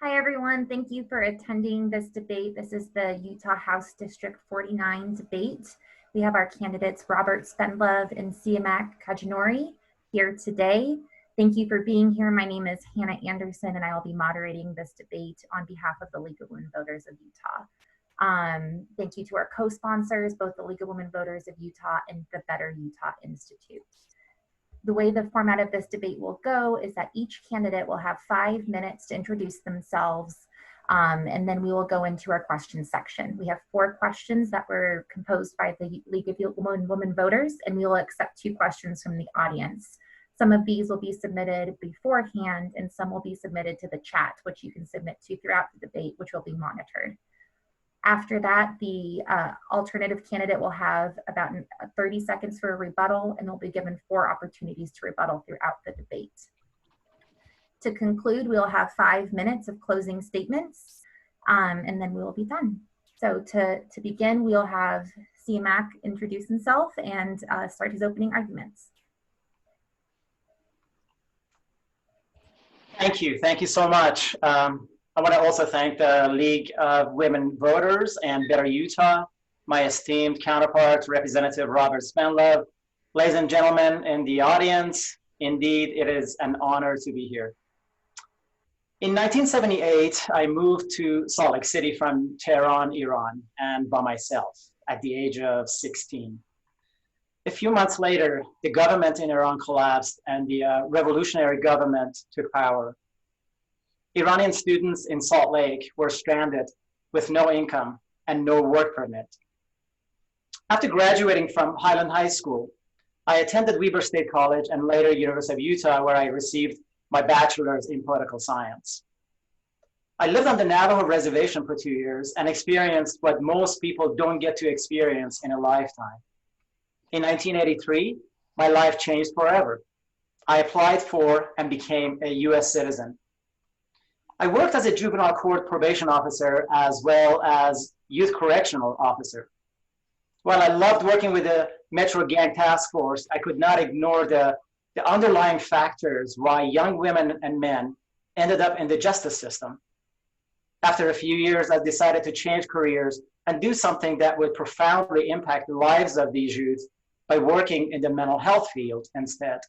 Hi, everyone. Thank you for attending this debate. This is the Utah House District 49 debate. We have our candidates Robert Spendlove and Siamak Khadjenoury here today. Thank you for being here. My name is Hannah Anderson, and I will be moderating this debate on behalf of the League of Women Voters of Utah. Thank you to our co-sponsors, both the League of Women Voters of Utah and the Better Utah Institute. The way the format of this debate will go is that each candidate will have 5 minutes to introduce themselves, and then we will go into our questions section. We have 4 questions that were composed by the League of Women Voters, and we will accept 2 questions from the audience. Some of these will be submitted beforehand, and some will be submitted to the chat, which you can submit to throughout the debate, which will be monitored. After that, the alternative candidate will have about 30 seconds for a rebuttal, and they'll be given 4 opportunities to rebuttal throughout the debate. To conclude, we'll have 5 minutes of closing statements, and then we will be done. So to begin, we'll have Siamak introduce himself and start his opening arguments. Thank you so much. I want to also thank the League of Women Voters and Better Utah, my esteemed counterpart, Representative Robert Spendlove. Ladies and gentlemen in the audience, indeed, it is an honor to be here. In 1978, I moved to Salt Lake City from Tehran, Iran, and by myself at the age of 16. A few months later, the government in Iran collapsed and the revolutionary government took power. Iranian students in Salt Lake were stranded with no income and no work permit. After graduating from Highland High School, I attended Weber State College and later University of Utah, where I received my bachelor's in political science. I lived on the Navajo reservation for 2 years and experienced what most people don't get to experience in a lifetime. In 1983, my life changed forever. I applied for and became a US citizen. I worked as a juvenile court probation officer as well as youth correctional officer. While I loved working with the Metro Gang Task Force, I could not ignore the underlying factors why young women and men ended up in the justice system. After a few years, I decided to change careers and do something that would profoundly impact the lives of these youth by working in the mental health field instead.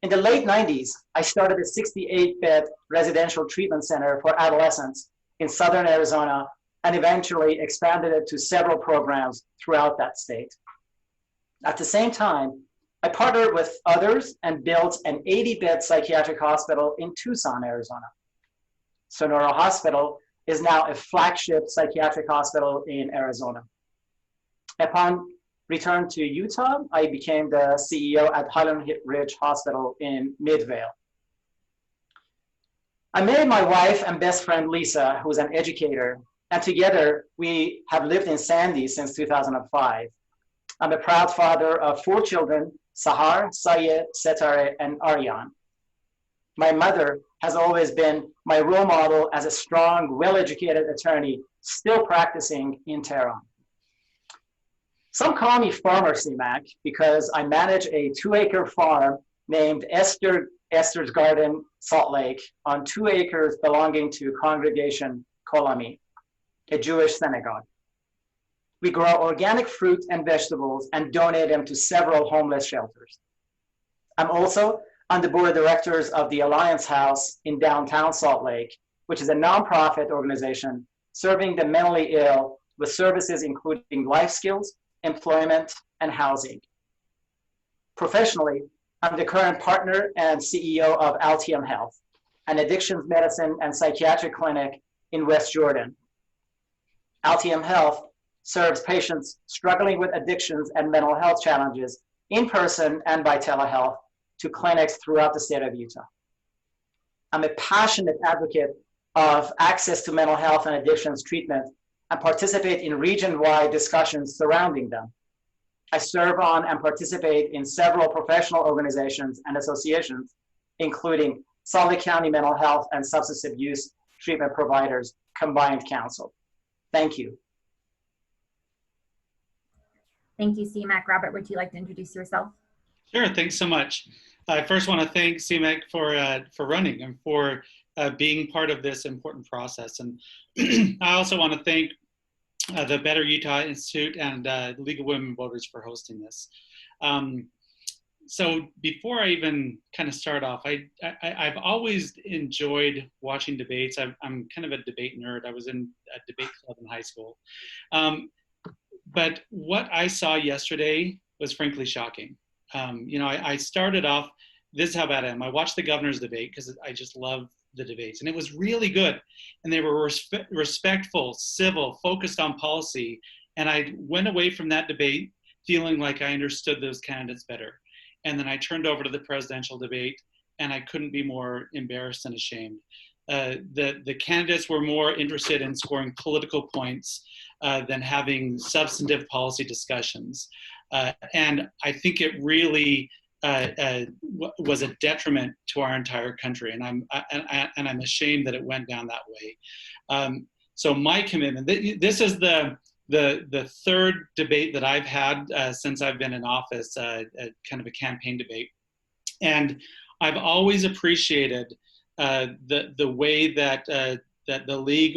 In the late 90s, I started a 68-bed residential treatment center for adolescents in Southern Arizona and eventually expanded it to several programs throughout that state. At the same time, I partnered with others and built an 80-bed psychiatric hospital in Tucson, Arizona. Sonora Hospital is now a flagship psychiatric hospital in Arizona. Upon return to Utah, I became the CEO at Highland Ridge Hospital in Midvale. I married my wife and best friend, Lisa, who's an educator, and together we have lived in Sandy since 2005. I'm a proud father of 4 children, Sahar, Sayed, Setare, and Aryan. My mother has always been my role model as a strong, well-educated attorney, still practicing in Tehran. Some call me Farmer Siamak because I manage a 2-acre farm named Esther's Garden, Salt Lake, on 2 acres belonging to Congregation Kolami, a Jewish synagogue. We grow organic fruit and vegetables and donate them to several homeless shelters. I'm also on the board of directors of the Alliance House in downtown Salt Lake, which is a nonprofit organization serving the mentally ill with services including life skills, employment, and housing. Professionally, I'm the current partner and CEO of LTM Health, an addictions medicine and psychiatric clinic in West Jordan. LTM Health serves patients struggling with addictions and mental health challenges in person and by telehealth to clinics throughout the state of Utah. I'm a passionate advocate of access to mental health and addictions treatment and participate in region-wide discussions surrounding them. I serve on and participate in several professional organizations and associations, including Salt Lake County Mental Health and Substance Abuse Treatment Providers Combined Council. Thank you. Thank you, Siamak. Robert, would you like to introduce yourself? Sure, thanks so much. I first want to thank Siamak for running and for being part of this important process. And I also want to thank the Better Utah Institute and the League of Women Voters for hosting this. So before I even kind of start off, I've always enjoyed watching debates. I'm kind of a debate nerd. I was in a debate club in high school. But what I saw yesterday was frankly shocking. I started off, this is how bad I am. I watched the governor's debate because I just love the debates, and it was really good. And they were respectful, civil, focused on policy. And I went away from that debate feeling like I understood those candidates better. And then I turned over to the presidential debate, and I couldn't be more embarrassed and ashamed. The candidates were more interested in scoring political points than having substantive policy discussions. And I think it really was a detriment to our entire country, and I'm ashamed that it went down that way. So my commitment, this is the third debate that I've had since I've been in office, kind of a campaign debate, and I've always appreciated the way that the league,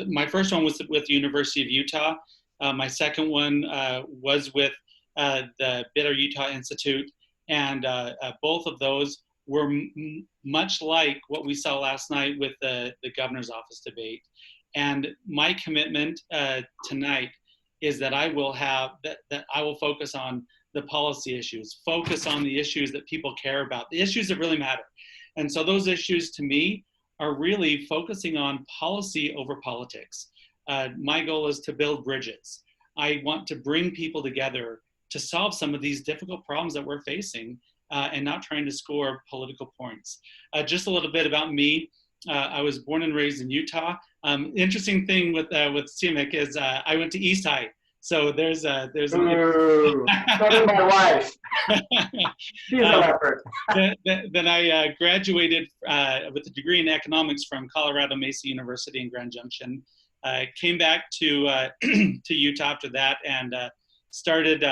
my first one was with the University of Utah, my second one was with the Better Utah Institute, and both of those were much like what we saw last night with the governor's office debate. And my commitment tonight is that I will focus on the policy issues, focus on the issues that people care about, the issues that really matter. And so those issues to me are really focusing on policy over politics. My goal is to build bridges. I want to bring people together to solve some of these difficult problems that we're facing and not trying to score political points. Just a little bit about me. I was born and raised in Utah. Interesting thing with Siamak is I went to East High. So there's so did my wife. She's a leopard. Then I graduated with a degree in economics from Colorado Mesa University in Grand Junction. Came back to Utah after that and started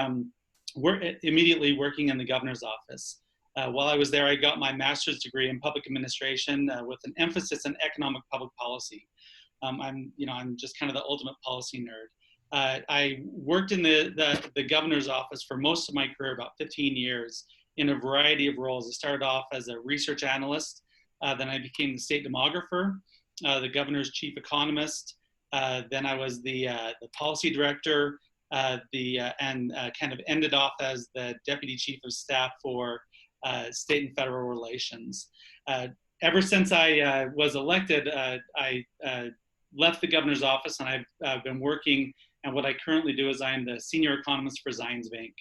immediately working in the governor's office. While I was there, I got my master's degree in public administration with an emphasis on economic public policy. I'm just kind of the ultimate policy nerd. I worked in the governor's office for most of my career, about 15 years, in a variety of roles. I started off as a research analyst, then I became the state demographer, the governor's chief economist, then I was the policy director, and kind of ended off as the deputy chief of staff for state and federal relations. Ever since I was elected, I left the governor's office, and I've been working, and what I currently do is I'm the senior economist for Zions Bank.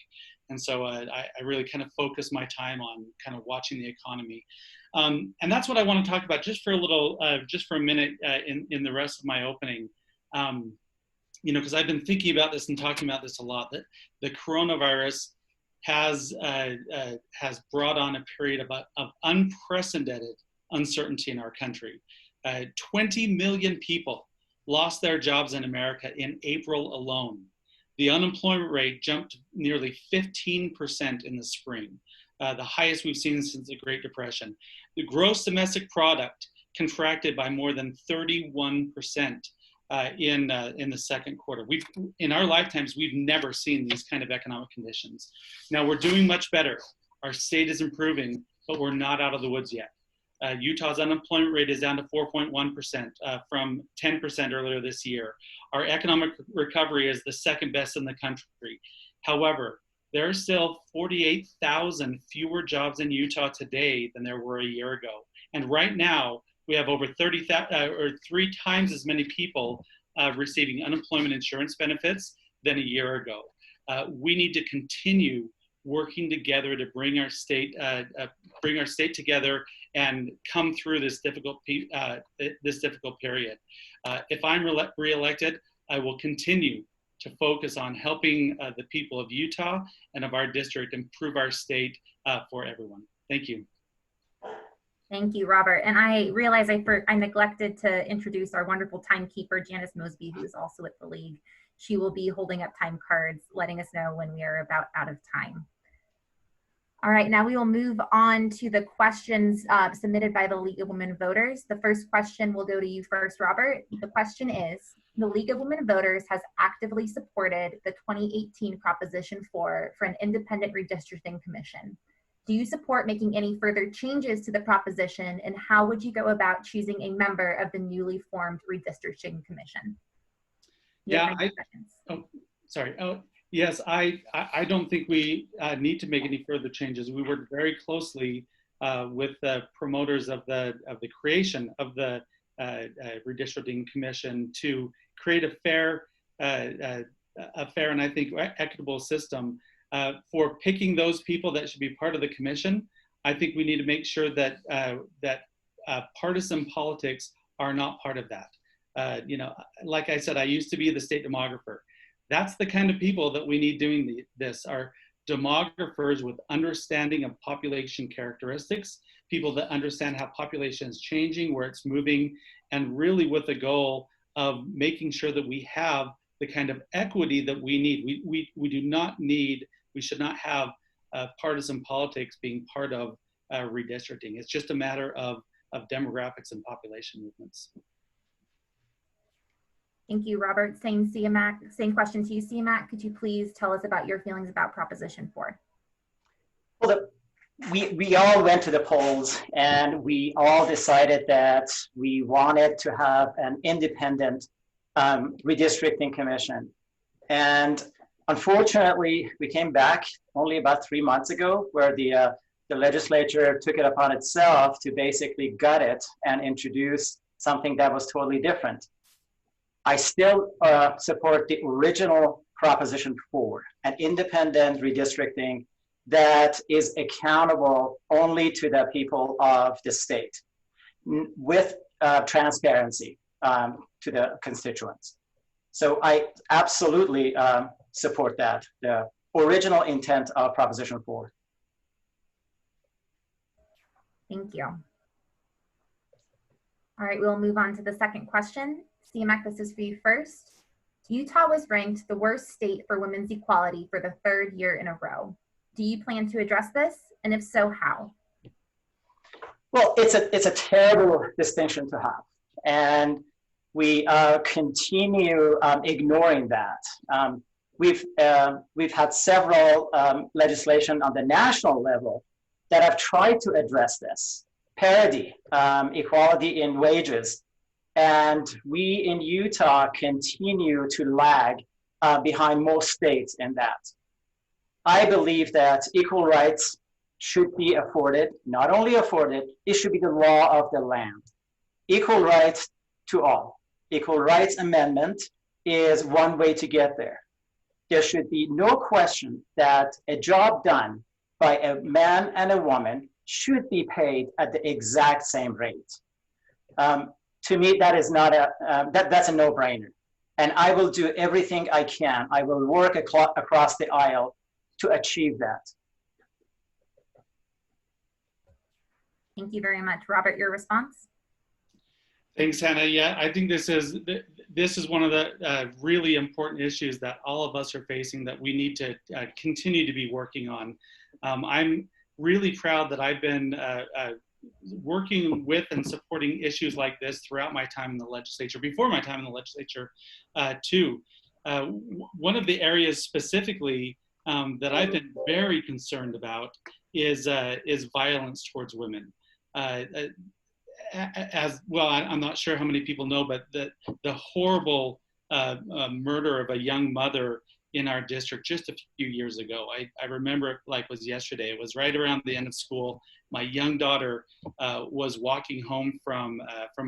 And so I really kind of focus my time on kind of watching the economy. And that's what I want to talk about just for a minute in the rest of my opening. Because I've been thinking about this and talking about this a lot, that the coronavirus has brought on a period of unprecedented uncertainty in our country. 20 million people lost their jobs in America in April alone. The unemployment rate jumped nearly 15% in the spring, the highest we've seen since the Great Depression. The gross domestic product contracted by more than 31% in the second quarter. In our lifetimes, we've never seen these kind of economic conditions. Now we're doing much better. Our state is improving, but we're not out of the woods yet. Utah's unemployment rate is down to 4.1% from 10% earlier this year. Our economic recovery is the second best in the country. However, there are still 48,000 fewer jobs in Utah today than there were a year ago. And right now, we have over 3 times as many people receiving unemployment insurance benefits than a year ago. We need to continue working together to bring our state together and come through this difficult period. If I'm re-elected, I will continue to focus on helping the people of Utah and of our district improve our state for everyone. Thank you. Thank you, Robert. And I realize I neglected to introduce our wonderful timekeeper, Janice Mosby, who is also at the League. She will be holding up time cards, letting us know when we are about out of time. All right, now we will move on to the questions submitted by the League of Women Voters. The first question will go to you first, Robert. The question is, the League of Women Voters has actively supported the 2018 Proposition 4 for an independent redistricting commission. Do you support making any further changes to the proposition, and how would you go about choosing a member of the newly formed redistricting commission? Yeah, yes, I don't think we need to make any further changes. We worked very closely with the promoters of the creation of the redistricting commission to create a fair and I think equitable system for picking those people that should be part of the commission. I think we need to make sure that partisan politics are not part of that. You know, like I said, I used to be the state demographer. That's the kind of people that we need doing this, are demographers with understanding of population characteristics, people that understand how population is changing, where it's moving, and really with the goal of making sure that we have the kind of equity that we need. We should not have partisan politics being part of redistricting. It's just a matter of demographics and population movements. Thank you, Robert. Same question to you, Siamak. Could you please tell us about your feelings about Proposition 4? Well, we all went to the polls and we all decided that we wanted to have an independent redistricting commission. And unfortunately, we came back only about 3 months ago, where the legislature took it upon itself to basically gut it and introduce something that was totally different. I still support the original Proposition 4, an independent redistricting that is accountable only to the people of the state, with transparency to the constituents. So I absolutely support that, the original intent of Proposition 4. Thank you. All right, we'll move on to the second question. Siamak, this is for you first. Utah was ranked the worst state for women's equality for the 3rd year in a row. Do you plan to address this? And if so, how? Well, it's a terrible distinction to have. And we continue ignoring that. We've had several legislation on the national level that have tried to address this. Parity, equality in wages. And we in Utah continue to lag behind most states in that. I believe that equal rights should be afforded, not only afforded, it should be the law of the land. Equal rights to all. Equal rights amendment is one way to get there. There should be no question that a job done by a man and a woman should be paid at the exact same rate. To me, that is not that's a no-brainer. And I will do everything I can. I will work across the aisle to achieve that. Thank you very much. Robert, your response? Thanks, Hannah. Yeah, I think this is one of the really important issues that all of us are facing that we need to continue to be working on. I'm really proud that I've been working with and supporting issues like this throughout my time in the legislature, before my time in the legislature too. One of the areas specifically that I've been very concerned about is violence towards women. As well, I'm not sure how many people know, but the horrible murder of a young mother in our district just a few years ago. I remember it like it was yesterday. It was right around the end of school. My young daughter was walking home from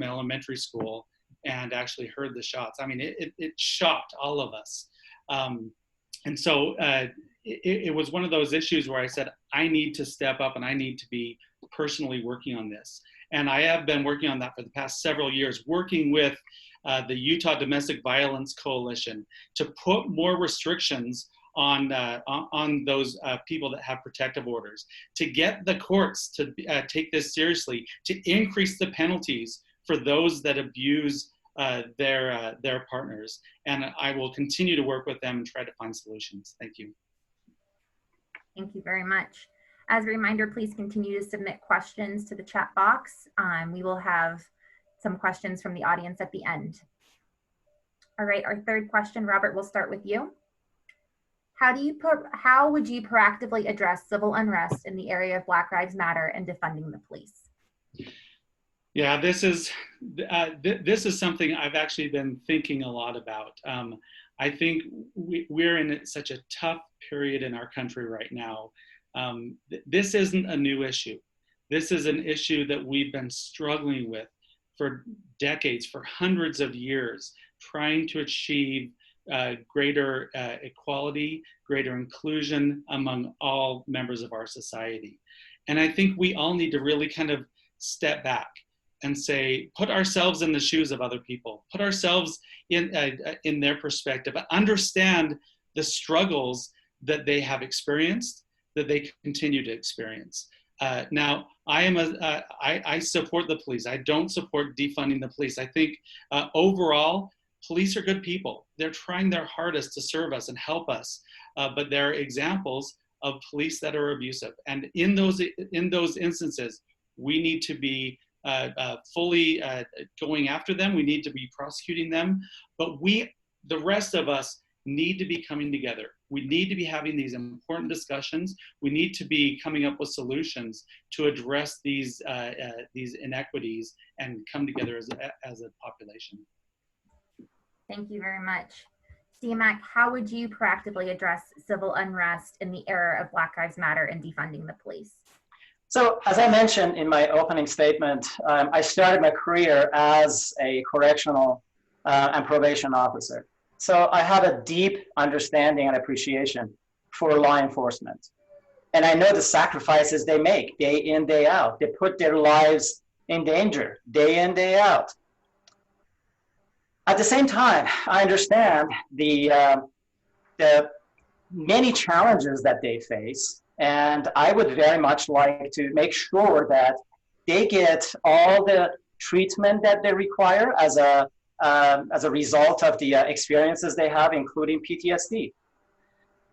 elementary school and actually heard the shots. I mean, it shocked all of us. And so it was one of those issues where I said, I need to step up and I need to be personally working on this. And I have been working on that for the past several years, working with the Utah Domestic Violence Coalition to put more restrictions on those people that have protective orders, to get the courts to take this seriously, to increase the penalties for those that abuse their partners. And I will continue to work with them and try to find solutions. Thank you. Thank you very much. As a reminder, please continue to submit questions to the chat box. We will have some questions from the audience at the end. All right, our third question, Robert, we'll start with you. How would you proactively address civil unrest in the area of Black Lives Matter and defunding the police? Yeah, this is something I've actually been thinking a lot about. I think we're in such a tough period in our country right now. This isn't a new issue. This is an issue that we've been struggling with for decades, for hundreds of years, trying to achieve greater equality, greater inclusion among all members of our society. And I think we all need to really kind of step back and say, put ourselves in the shoes of other people, put ourselves in their perspective, understand the struggles that they have experienced, that they continue to experience. Now, I support the police. I don't support defunding the police. I think overall, police are good people. They're trying their hardest to serve us and help us, but there are examples of police that are abusive. And in those instances, we need to be fully going after them. We need to be prosecuting them, but the rest of us need to be coming together. We need to be having these important discussions. We need to be coming up with solutions to address these inequities and come together as a population. Thank you very much. Siamak, how would you proactively address civil unrest in the era of Black Lives Matter and defunding the police? So, as I mentioned in my opening statement, I started my career as a correctional and probation officer. So I have a deep understanding and appreciation for law enforcement. And I know the sacrifices they make day in, day out. They put their lives in danger day in, day out. At the same time, I understand the many challenges that they face. And I would very much like to make sure that they get all the treatment that they require as a result of the experiences they have, including PTSD.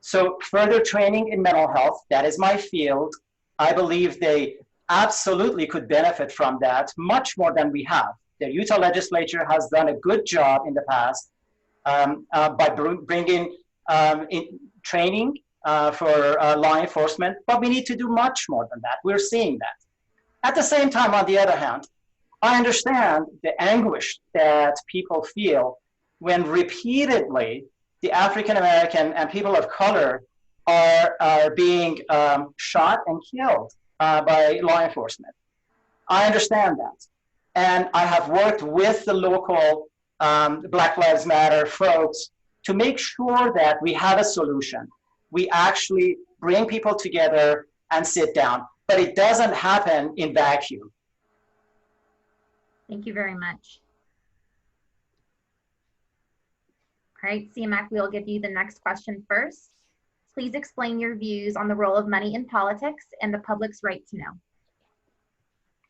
So further training in mental health, that is my field. I believe they absolutely could benefit from that much more than we have. The Utah legislature has done a good job in the past by bringing in training for law enforcement, but we need to do much more than that. We're seeing that. At the same time, on the other hand, I understand the anguish that people feel when repeatedly the African American and people of color are being shot and killed by law enforcement. I understand that. And I have worked with the local Black Lives Matter folks to make sure that we have a solution. We actually bring people together and sit down, but it doesn't happen in vacuum. Thank you very much. All right, Siamak, we'll give you the next question first. Please explain your views on the role of money in politics and the public's right to know.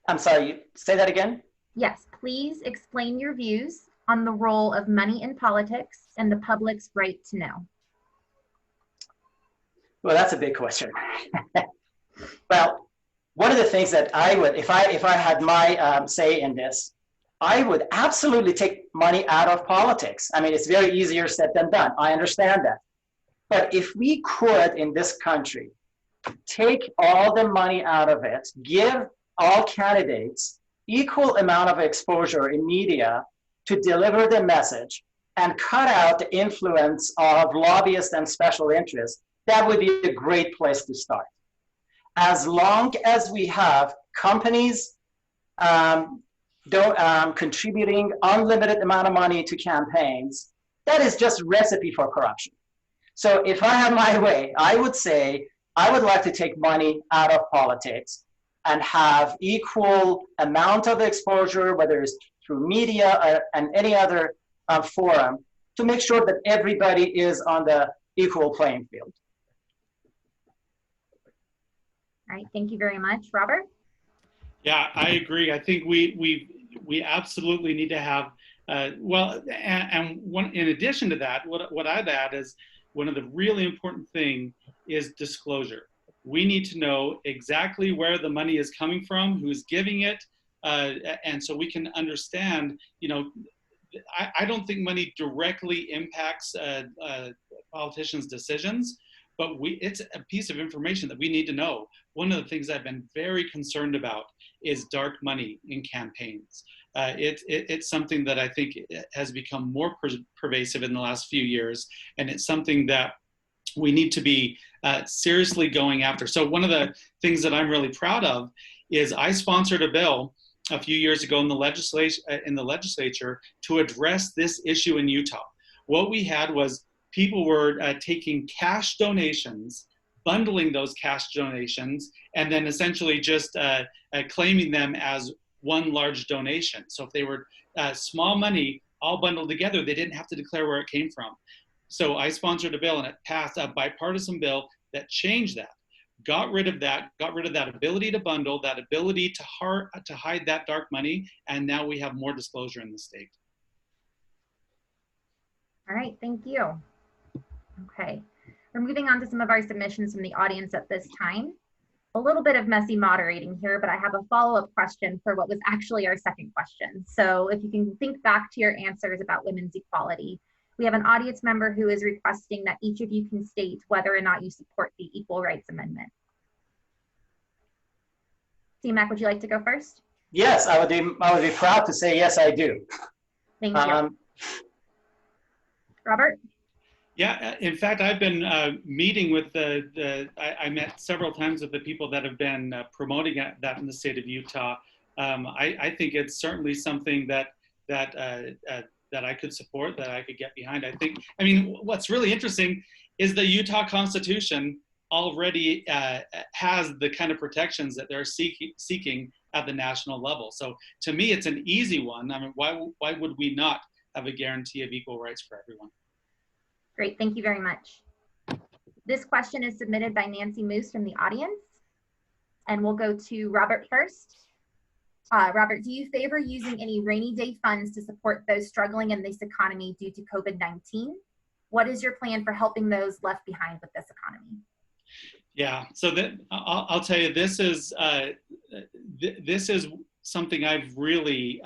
I'm sorry, say that again? Yes, please explain your views on the role of money in politics and the public's right to know. Well, that's a big question. Well, one of the things that I would, if I had my say in this, I would absolutely take money out of politics. I mean, it's very easier said than done. I understand that. But if we could, in this country, take all the money out of it, give all candidates equal amount of exposure in media to deliver the message, and cut out the influence of lobbyists and special interests, that would be a great place to start. As long as we have companies contributing unlimited amount of money to campaigns, that is just recipe for corruption. So if I had my way, I would say I would like to take money out of politics and have equal amount of exposure, whether it's through media and any other forum, to make sure that everybody is on the equal playing field. All right, thank you very much. Robert? Yeah, I agree. I think we absolutely need to have, in addition to that, what I'd add is one of the really important thing is disclosure. we need to know exactly where the money is coming from, who's giving it, and so we can understand, you know, I don't think money directly impacts politicians' decisions, but it's a piece of information that we need to know. One of the things I've been very concerned about is dark money in campaigns. It's something that I think has become more pervasive in the last few years, and it's something that we need to be seriously going after. So one of the things that I'm really proud of is I sponsored a bill a few years ago in the legislature to address this issue in Utah. What we had was people were taking cash donations, bundling those cash donations, and then essentially just claiming them as one large donation. So if they were small money all bundled together, they didn't have to declare where it came from. So I sponsored a bill, and it passed, a bipartisan bill that changed that, got rid of that ability to bundle, that ability to hide that dark money, and now we have more disclosure in the state. All right, thank you. Okay, we're moving on to some of our submissions from the audience at this time. A little bit of messy moderating here, but I have a follow-up question for what was actually our second question. So if you can think back to your answers about women's equality, we have an audience member who is requesting that each of you can state whether or not you support the Equal Rights Amendment. Siamak, would you like to go first? Yes, I would be proud to say yes, I do. Thank you. Robert? Yeah, in fact, I've been meeting with I met several times with the people that have been promoting that in the state of Utah. I think it's certainly something that I could support, that I could get behind. I mean, what's really interesting is the Utah Constitution already has the kind of protections that they're seeking at the national level. So to me, it's an easy one. I mean, why would we not have a guarantee of equal rights for everyone? Great, thank you very much. This question is submitted by Nancy Moose from the audience, and we'll go to Robert first. Robert, do you favor using any rainy day funds to support those struggling in this economy due to COVID-19? What is your plan for helping those left behind with this economy? Yeah, so I'll tell you, this is something I've really,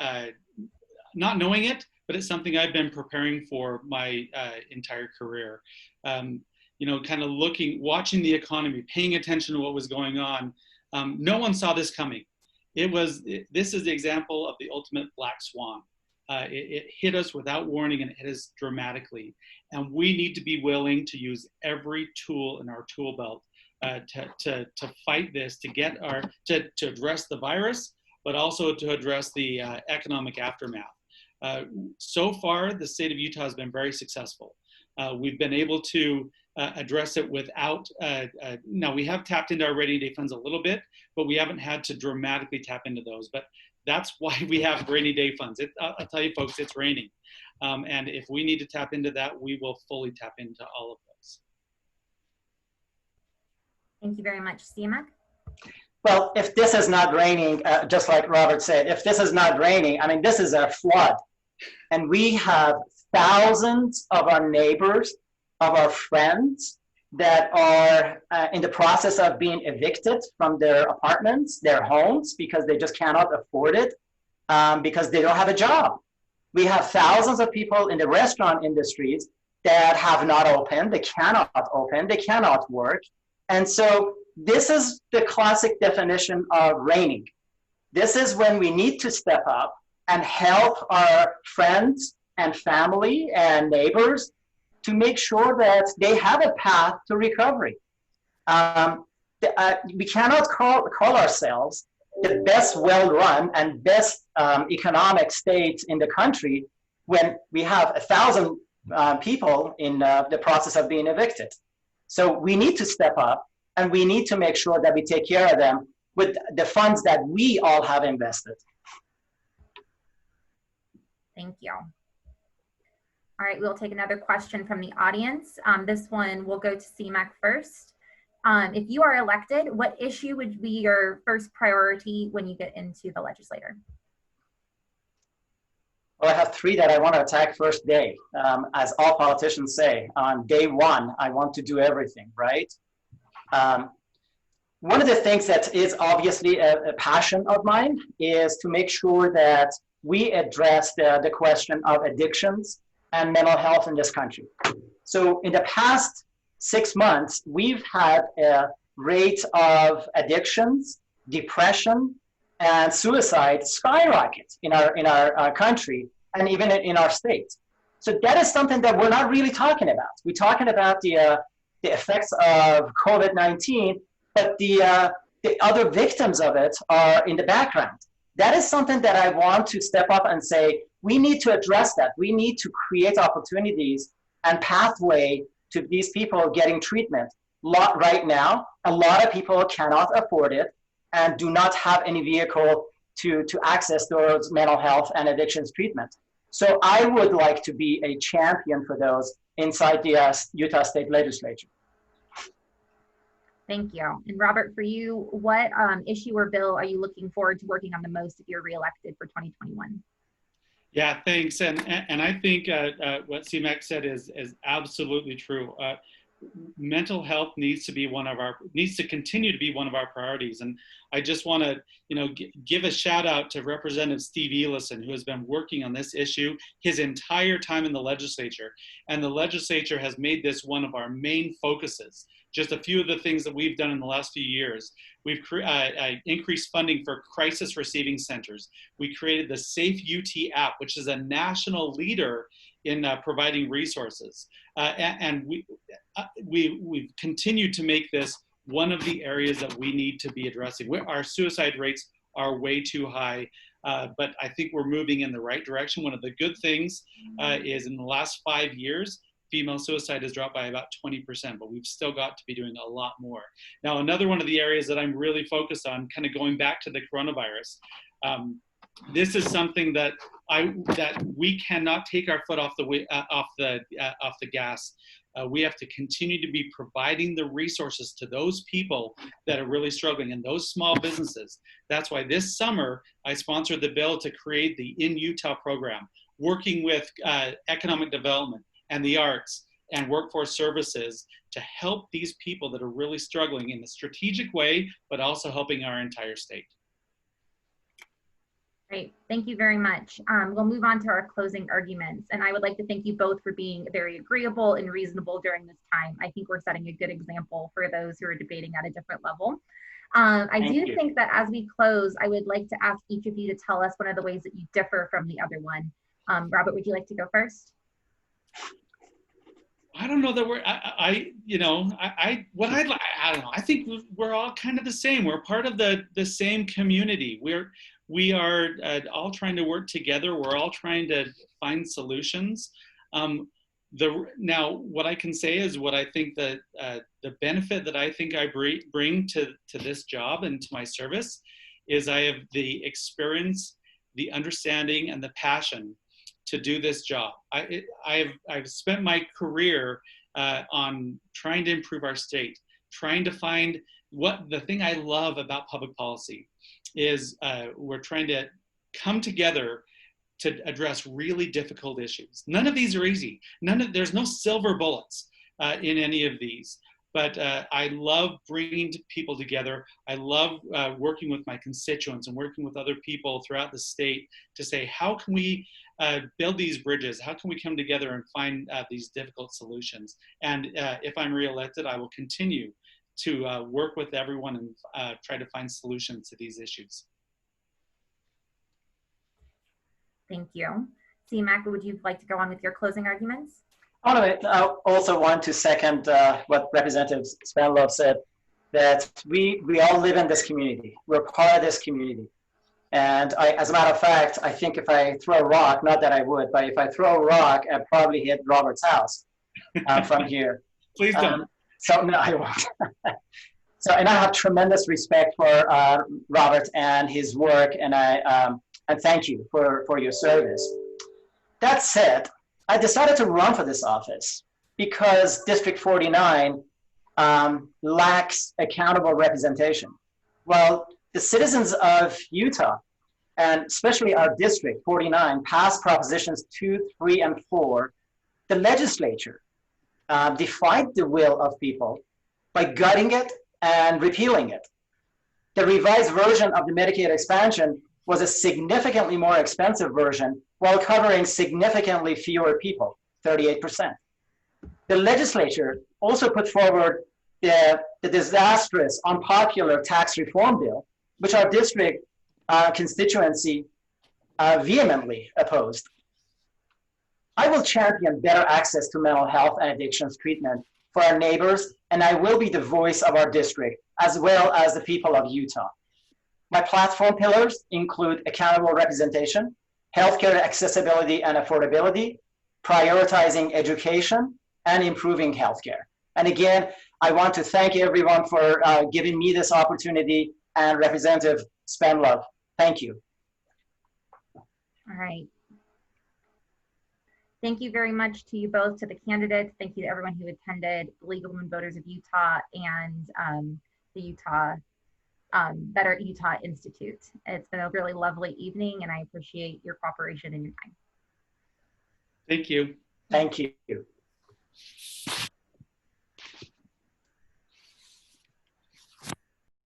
not knowing it, but it's something I've been preparing for my entire career. You know, kind of watching the economy, paying attention to what was going on. No one saw this coming. This is the example of the ultimate black swan. It hit us without warning, and it hit us dramatically. And we need to be willing to use every tool in our tool belt to fight this, to address the virus, but also to address the economic aftermath. So far, the state of Utah has been very successful. We've been able to address it without, now we have tapped into our rainy day funds a little bit, but we haven't had to dramatically tap into those. But that's why we have rainy day funds. I'll tell you folks, it's raining. And if we need to tap into that, we will fully tap into all of those. Thank you very much. Siamak? Well, if this is not raining, just like Robert said, if this is not raining, I mean, this is a flood. And we have thousands of our neighbors, of our friends that are in the process of being evicted from their apartments, their homes, because they just cannot afford it, because they don't have a job. We have thousands of people in the restaurant industries that have not opened, they cannot open, they cannot work. And so this is the classic definition of raining. This is when we need to step up and help our friends and family and neighbors to make sure that they have a path to recovery. We cannot call ourselves the best well-run and best economic state in the country when we have 1,000 people in the process of being evicted. So we need to step up, and we need to make sure that we take care of them with the funds that we all have invested. Thank you. All right, we'll take another question from the audience. This one will go to Siamak first. If you are elected, what issue would be your first priority when you get into the legislature? Well, I have 3 that I want to attack first day. As all politicians say, on day 1, I want to do everything, right? one of the things that is obviously a passion of mine is to make sure that we address the question of addictions and mental health in this country. So in the past 6 months, we've had a rate of addictions, depression, and suicide skyrocket in our country and even in our state. So that is something that we're not really talking about. We're talking about the effects of COVID-19, but the other victims of it are in the background. That is something that I want to step up and say, we need to address that. We need to create opportunities and pathway to these people getting treatment. Right now, a lot of people cannot afford it and do not have any vehicle to access those mental health and addictions treatment. So I would like to be a champion for those inside the Utah State Legislature. Thank you. And Robert, for you, what issue or bill are you looking forward to working on the most if you're reelected for 2021? Yeah, thanks. And I think what Siamak said is absolutely true. Mental health needs to continue to be one of our priorities. And I just want to, give a shout out to Representative Steve Elison, who has been working on this issue his entire time in the legislature. And the legislature has made this one of our main focuses. Just a few of the things that we've done in the last few years. We've increased funding for crisis receiving centers. We created the Safe UT app, which is a national leader in providing resources. And we've continued to make this one of the areas that we need to be addressing. Our suicide rates are way too high, but I think we're moving in the right direction. One of the good things is in the last 5 years, female suicide has dropped by about 20%, but we've still got to be doing a lot more. Now, another one of the areas that I'm really focused on, kind of going back to the coronavirus, this is something that we cannot take our foot off the gas. We have to continue to be providing the resources to those people that are really struggling and those small businesses. That's why this summer I sponsored the bill to create the In Utah program, working with economic development and the arts and workforce services to help these people that are really struggling in a strategic way, but also helping our entire state. Great, thank you very much. We'll move on to our closing arguments. And I would like to thank you both for being very agreeable and reasonable during this time. I think we're setting a good example for those who are debating at a different level. I do think that as we close, I would like to ask each of you to tell us one of the ways that you differ from the other one. Robert, would you like to go first? I don't know that I don't know. I think we're all kind of the same. We're part of the same community. We are all trying to work together. We're all trying to find solutions. Now, what I can say is what I think that the benefit that I think I bring to this job and to my service is I have the experience, the understanding, and the passion to do this job. I've spent my career on trying to improve our state, trying to find what the thing I love about public policy is. We're trying to come together to address really difficult issues. None of these are easy. There's no silver bullets in any of these. But I love bringing people together. I love working with my constituents and working with other people throughout the state to say, how can we build these bridges? How can we come together and find these difficult solutions? And if I'm reelected, I will continue to work with everyone and try to find solutions to these issues. Thank you. Siamak, would you like to go on with your closing arguments? I also want to second what Representative Spendlove said, that we all live in this community. We're part of this community. And as a matter of fact, I think if I throw a rock, not that I would, but if I throw a rock, I'd probably hit Robert's house from here. Please don't. So no, I won't. And I have tremendous respect for Robert and his work, and and thank you for your service. That said, I decided to run for this office because District 49 lacks accountable representation. Well, the citizens of Utah, and especially our District 49, passed Propositions 2, 3, and 4. The legislature defied the will of people by gutting it and repealing it. The revised version of the Medicaid expansion was a significantly more expensive version while covering significantly fewer people, 38%. The legislature also put forward the disastrous, unpopular tax reform bill, which our district constituency vehemently opposed. I will champion better access to mental health and addictions treatment for our neighbors, and I will be the voice of our district as well as the people of Utah. My platform pillars include accountable representation, healthcare accessibility and affordability, prioritizing education, and improving healthcare. And again, I want to thank everyone for giving me this opportunity, and Representative Spendlove. Thank you. All right. Thank you very much to you both, to the candidates. Thank you to everyone who attended, the League of Women Voters of Utah and the Utah Better Utah Institute. It's been a really lovely evening, and I appreciate your cooperation and your time. Thank you. Thank you.